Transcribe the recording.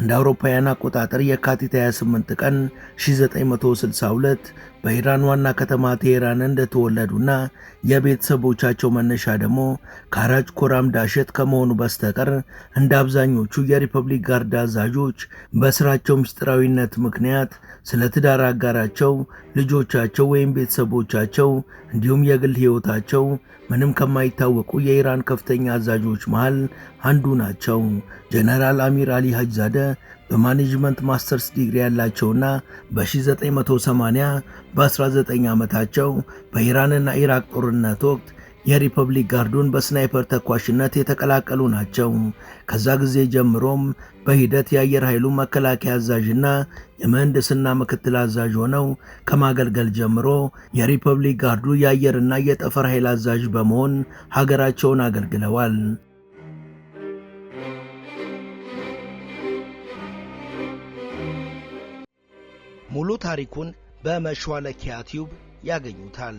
እንደ አውሮፓውያን አቆጣጠር የካቲት 28 ቀን 1962 በኢራን ዋና ከተማ ቴሄራን እንደተወለዱና የቤተሰቦቻቸው መነሻ ደግሞ ካራጅ ኮራም ዳሸት ከመሆኑ በስተቀር እንደ አብዛኞቹ የሪፐብሊክ ጋርድ አዛዦች በስራቸው ምስጢራዊነት ምክንያት ስለ ትዳር አጋራቸው፣ ልጆቻቸው ወይም ቤተሰቦቻቸው እንዲሁም የግል ሕይወታቸው ምንም ከማይታወቁ የኢራን ከፍተኛ አዛዦች መሃል አንዱ ናቸው። ጀነራል አሚር አሊ ሀጅዛደ በማኔጅመንት ማስተርስ ዲግሪ ያላቸውና በ1980 በ19 ዓመታቸው በኢራንና ኢራቅ ጦርነት ወቅት የሪፐብሊክ ጋርዱን በስናይፐር ተኳሽነት የተቀላቀሉ ናቸው። ከዛ ጊዜ ጀምሮም በሂደት የአየር ኃይሉ መከላከያ አዛዥና የምህንድስና ምክትል አዛዥ ሆነው ከማገልገል ጀምሮ የሪፐብሊክ ጋርዱ የአየርና የጠፈር ኃይል አዛዥ በመሆን ሀገራቸውን አገልግለዋል። ሙሉ ታሪኩን በመሿለኪያ ቲዩብ ያገኙታል።